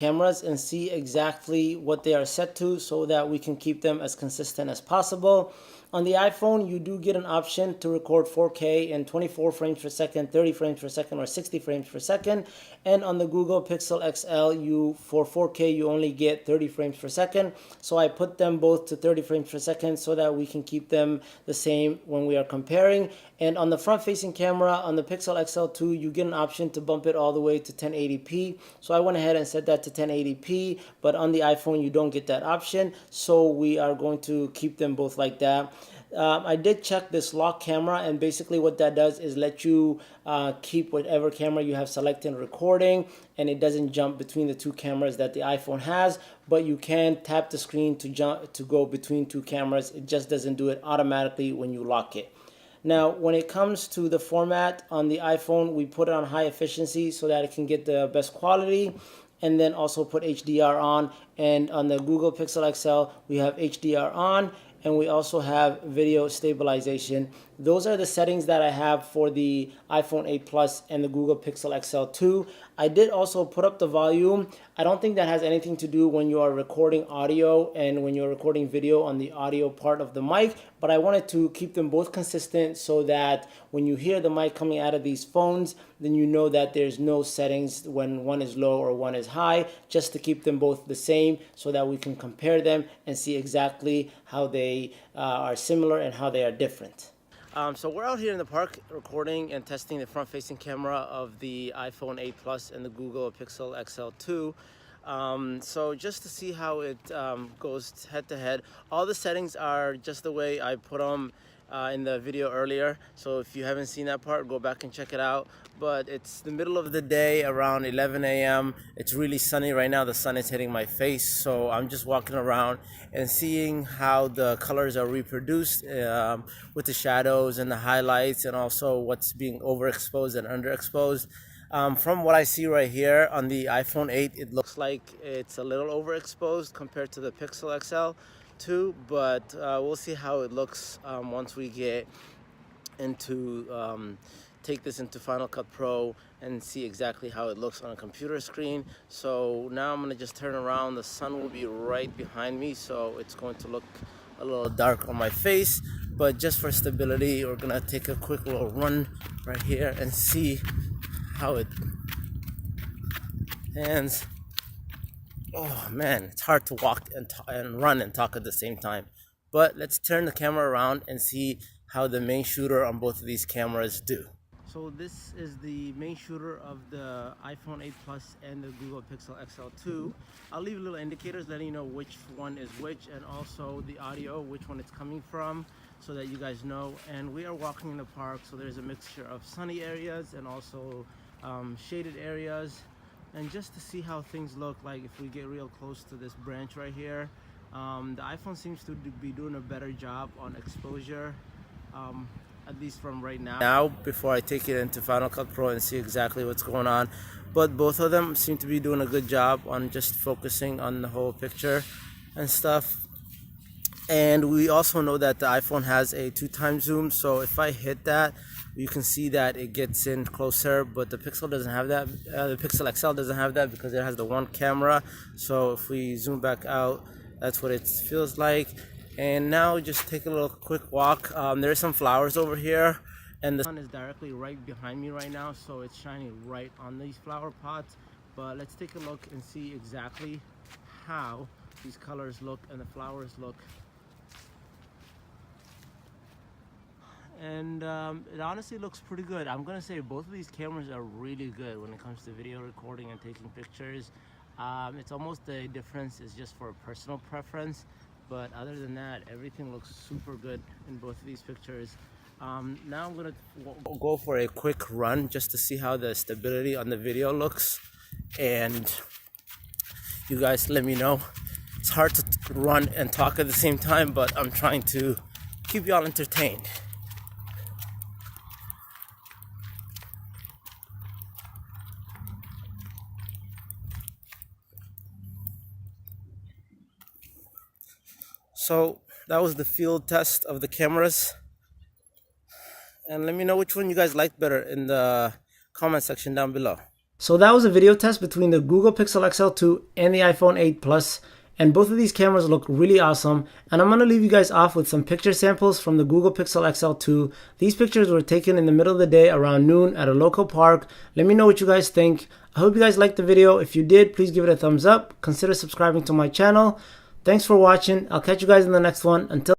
cameras and see exactly what they are set to so that we can keep them as consistent as possible. On the iPhone, you do get an option to record 4K in 24 frames per second, 30 frames per second, or 60 frames per second. And on the Google Pixel XL, for 4K, you only get 30 frames per second. So I put them both to 30 frames per second so that we can keep them the same when we are comparing. And on the front-facing camera, on the Pixel XL2, you get an option to bump it all the way to 1080p. So I went ahead and set that to 1080p, but on the iPhone, you don't get that option. So we are going to keep them both like that. I did check this lock camera, and basically what that does is let you keep whatever camera you have selected in recording, and it doesn't jump between the two cameras that the iPhone has, but you can tap the screen to go between two cameras. It just doesn't do it automatically when you lock it. Now, when it comes to the format on the iPhone, we put it on high efficiency so that it can get the best quality, and then also put HDR on. And on the Google Pixel XL, we have HDR on, and we also have video stabilization. Those are the settings that I have for the iPhone 8 Plus and the Google Pixel XL2. I did also put up the volume. I don't think that has anything to do when you are recording audio and when you're recording video on the audio part of the mic, but I wanted to keep them both consistent so that when you hear the mic coming out of these phones, then you know that there's no settings when one is low or one is high, just to keep them both the same so that we can compare them and see exactly how they are similar and how they are different. So we're out here in the park recording and testing the front-facing camera of the iPhone 8 Plus and the Google Pixel XL2. So just to see how it goes head-to-head, all the settings are just the way I put them in the video earlier. So if you haven't seen that part, go back and check it out. But it's the middle of the day, around 11 a.m. It's really sunny right now. The sun is hitting my face, so I'm just walking around and seeing how the colors are reproduced with the shadows and the highlights, and also what's being overexposed and underexposed. From what I see right here on the iPhone 8, it looks like it's a little overexposed compared to the Pixel XL2, but we'll see how it looks once we get into take this into Final Cut Pro and see exactly how it looks on a computer screen. So now I'm gonna just turn around. The sun will be right behind me, so it's going to look a little dark on my face, but just for stability, we're gonna take a quick little run right here and see how it hands. Oh man, it's hard to walk and run and talk at the same time. But let's turn the camera around and see how the main shooter on both of these cameras do. So this is the main shooter of the iPhone 8 Plus and the Google Pixel XL2. I'll leave little indicators letting you know which one is which, and also the audio, which one it's coming from, so that you guys know. And we are walking in the park, so there's a mixture of sunny areas and also shaded areas. And just to see how things look like if we get real close to this branch right here, the iPhone seems to be doing a better job on exposure, at least from right now, before I take it into Final Cut Pro and see exactly what's going on. But both of them seem to be doing a good job on just focusing on the whole picture and stuff. And we also know that the iPhone has a 2x zoom, so if I hit that, you can see that it gets in closer, but the Pixel doesn't have that. The Pixel XL doesn't have that because it has the one camera. So if we zoom back out, that's what it feels like. And now just take a little quick walk. There's some flowers over here, and the sun is directly right behind me right now, so it's shining right on these flower pots. But let's take a look and see exactly how these colors look and the flowers look. And it honestly looks pretty good. I'm gonna say both of these cameras are really good when it comes to video recording and taking pictures. It's almost the difference is just for a personal preference, but other than that, everything looks super good in both of these pictures. Now I'm gonna go for a quick run just to see how the stability on the video looks, and you guys let me know. It's hard to run and talk at the same time, but I'm trying to keep y'all entertained. So that was the field test of the cameras, and let me know which one you guys liked better in the comment section down below. So that was a video test between the Google Pixel XL2 and the iPhone 8 Plus, and both of these cameras look really awesome. And I'm going to leave you guys off with some picture samples from the Google Pixel XL2. These pictures were taken in the middle of the day around noon at a local park. Let me know what you guys think. I hope you guys liked the video. If you did, please give it a thumbs up. Consider subscribing to my channel. Thanks for watching. I'll catch you guys in the next one. Until